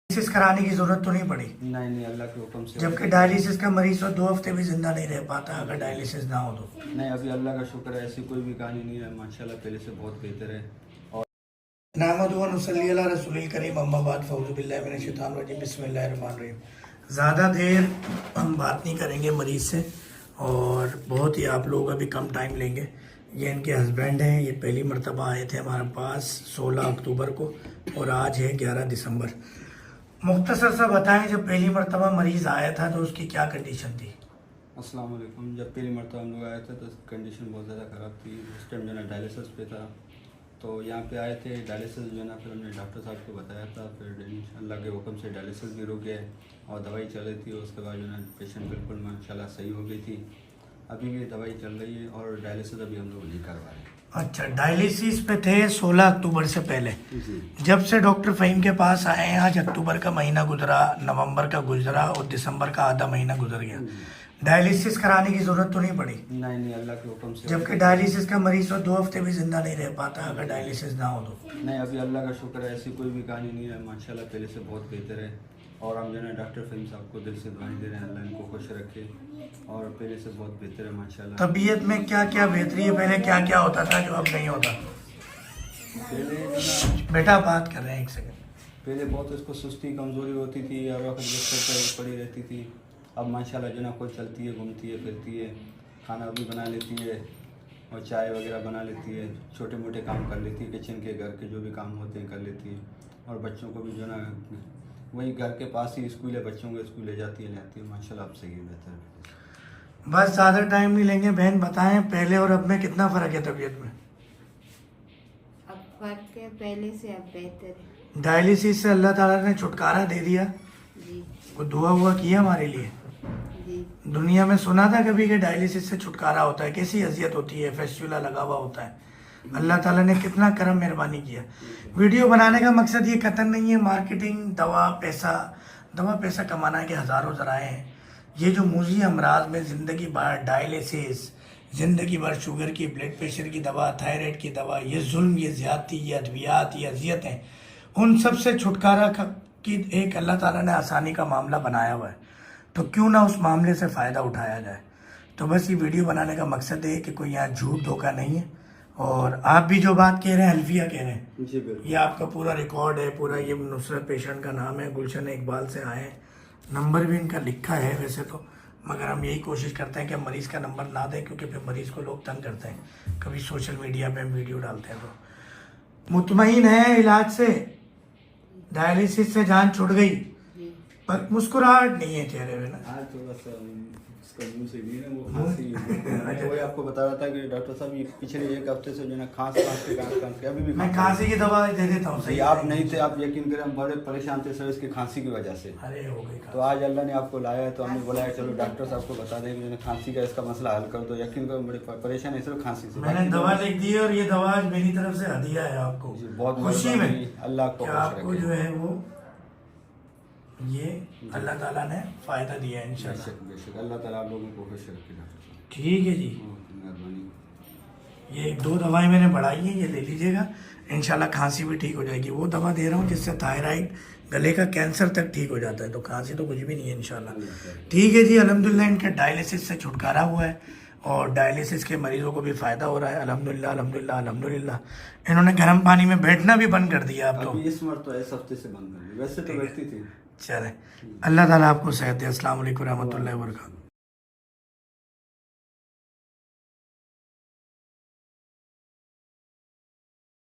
Dialysis कराने की जरूरत तो नहीं पड़ी? नहीं, अल्लाह के हुक्म से। जबकि डायलिसिस का मरीज तो 2 हफ्ते भी जिंदा नहीं रह पाता अगर डायलिसिस ना हो तो। नहीं, अभी अल्लाह का शुक्र है, ऐसी कोई भी कहानी नहीं है माशाल्लाह, पहले से बहुत बेहतर है। और नामदु व नुसल्ली अला रसूलिल करीम, अम्मा बाद, फ़ऊज़ु बिल्लाहि मिनश शैतानिर रजीम, बिस्मिल्लाहिर रहमानिर रहीम। ज़्यादा देर हम बात नहीं करेंगे मरीज़ से, और बहुत ही आप लोग अभी कम टाइम लेंगे। ये इनके हस्बैंड हैं, ये पहली मरतबा आए थे हमारे पास 16 अक्टूबर को, और आज है 11 दिसंबर। मुख्तसर सा बताएं, जब पहली मरतबा मरीज़ आया था तो उसकी क्या कंडीशन थी? अस्सलाम वालेकुम। जब पहली मरतबा हम लोग आए थे तो कंडीशन बहुत ज़्यादा ख़राब थी। उस टाइम जो है डायलिसिस पे था, तो यहाँ पे आए थे डायलिसिस जो है ना, फिर हमने डॉक्टर साहब को बताया था, फिर अल्लाह के हुक्म से डायलिसिस भी रुक गए और दवाई चल रही थी। उसके बाद जो है पेशेंट बिल्कुल माशाल्लाह सही हो गई थी। अभी भी दवाई चल रही है और डायलिसिस अभी हम लोग नहीं करवा रहे हैं। अच्छा, डायलिसिस पे थे 16 अक्टूबर से पहले। जब से डॉक्टर फ़हीम के पास आए हैं, आज अक्टूबर का महीना गुजरा, नवंबर का गुजरा और दिसंबर का आधा महीना गुजर गया। डायलिसिस कराने की ज़रूरत तो नहीं पड़ी? नहीं, अल्लाह के हुक्म से। जबकि डायलिसिस का मरीज तो 2 हफ्ते भी जिंदा नहीं रह पाता अगर डायलिसिस ना हो तो। नहीं, अभी अल्लाह का शुक्र है, ऐसी कोई भी कहानी नहीं है माशाल्लाह, पहले से बहुत बेहतर है। और हम जो है डॉक्टर फ़हीम साहब को दिल से दुआएं दे रहे हैं, अल्लाह इनको खुश रखे, और पहले से बहुत बेहतर है माशाल्लाह। तबीयत में क्या क्या बेहतरी है? पहले क्या क्या होता था जो अब नहीं होता? पहले बेटा बात कर रहे हैं, एक सेकंड। पहले बहुत इसको सुस्ती कमज़ोरी होती थी, हर वक्त बिस्तर पर पड़ी रहती थी। अब माशाल्लाह जो ना खुद चलती है, घूमती है, फिरती है, खाना भी बना लेती है और चाय वगैरह बना लेती है, छोटे मोटे काम कर लेती है, किचन के घर के जो भी काम होते हैं कर लेती है। और बच्चों को भी जो ना वही घर के पास ही स्कूल है, बच्चों को स्कूल ले जाती है, ले आती है माशाल्लाह, अब सही है, बेहतर है। बस ज़्यादा टाइम नहीं लेंगे। बहन बताएं, पहले और अब में कितना फ़र्क है तबीयत में? अब फर्क है, पहले से अब बेहतर है। डायलिसिस से अल्लाह ताला ने छुटकारा दे दिया। जी वो दुआ हुआ किया हमारे लिए। जी। दुनिया में सुना था कभी कि डायलिसिस से छुटकारा होता है? कैसी अजियत होती है, फेस्टुला लगा हुआ होता है। अल्लाह ताला ने कितना करम मेहरबानी किया। वीडियो बनाने का मकसद ये कतन नहीं है मार्केटिंग, दवा पैसा कमाना के हज़ारों ज़राए हैं। ये जो मूजी अमराज में ज़िंदगी भर डायलिसिस, ज़िंदगी भर शुगर की, ब्लड प्रेशर की दवा, थायराइड की दवा, ये जुल्म, ये ज़्यादती, ये अद्वियात, ये अजियतें, उन सब से छुटकारा की एक अल्लाह ताला ने आसानी का मामला बनाया हुआ है। तो क्यों ना उस मामले से फ़ायदा उठाया जाए। तो बस ये वीडियो बनाने का मकसद है कि कोई यहाँ झूठ धोखा नहीं है। और आप भी जो बात कह रहे हैं अल्फिया कह रहे हैं, जी बिल्कुल, ये आपका पूरा रिकॉर्ड है, पूरा ये नुसरत पेशेंट का नाम है, गुलशन इकबाल से आए हैं। नंबर भी इनका लिखा है वैसे तो, मगर हम यही कोशिश करते हैं कि मरीज़ का नंबर ना दें, क्योंकि फिर मरीज़ को लोग तंग करते हैं। कभी सोशल मीडिया पे हम वीडियो डालते हैं तो मुतमईन है इलाज से, डायलिसिस से जान छुट गई, पर मुस्कुराहट नहीं है चेहरे में ना। आज थोड़ा सा इसका मुंह से भी ना वो खांसी है। वही आपको बता रहा था कि डॉक्टर साहब ये पिछले 1 हफ्ते से जो ना खांस के अभी भी मैं खांसी की दवा दे देता हूँ। सही, आप नहीं थे, आप यकीन करें, हम बड़े परेशान थे सर इसकी खांसी की वजह से। अरे हो गई तो आज अल्लाह ने आपको लाया है, तो हमने बोला है चलो डॉक्टर साहब को बता दें कि खांसी का इसका मसला हल कर दो। यकीन करो बड़े परेशान है सिर्फ खांसी से। मैंने दवा लिख दी है, और ये दवा आज मेरी तरफ से हदिया है आपको, बहुत खुशी में। अल्लाह को आपको जो है वो ये अल्लाह ताला ने फ़ायदा दिया है इंशाल्लाह। बेशक अल्लाह ताला आप लोगों को खुश रखे डॉक्टर साहब। ठीक है जी, मेहरबानी। ये 2 दवाएं मैंने बढ़ाई हैं, ये ले लीजिएगा, इंशाल्लाह खांसी भी ठीक हो जाएगी। वो दवा दे रहा हूँ जिससे थायराइड, गले का कैंसर तक ठीक हो जाता है, तो खांसी तो कुछ भी नहीं है इंशाल्लाह। ठीक है जी, अल्हम्दुलिल्लाह इनके डायलिसिस से छुटकारा हुआ है और डायलिसिस के मरीजों को भी फ़ायदा हो रहा है अल्हम्दुलिल्लाह अल्हम्दुलिल्लाह अल्हम्दुलिल्लाह। इन्होंने गर्म पानी में बैठना भी बंद कर दिया अब तो। अभी इस मर्तबा इस हफ्ते से बंद कर दी, वैसे तो बैठती थी। चले, अल्लाह ताला आपको सेहत दे। अस्सलाम वालेकुम रहमतुल्लाहि व बरकातहू।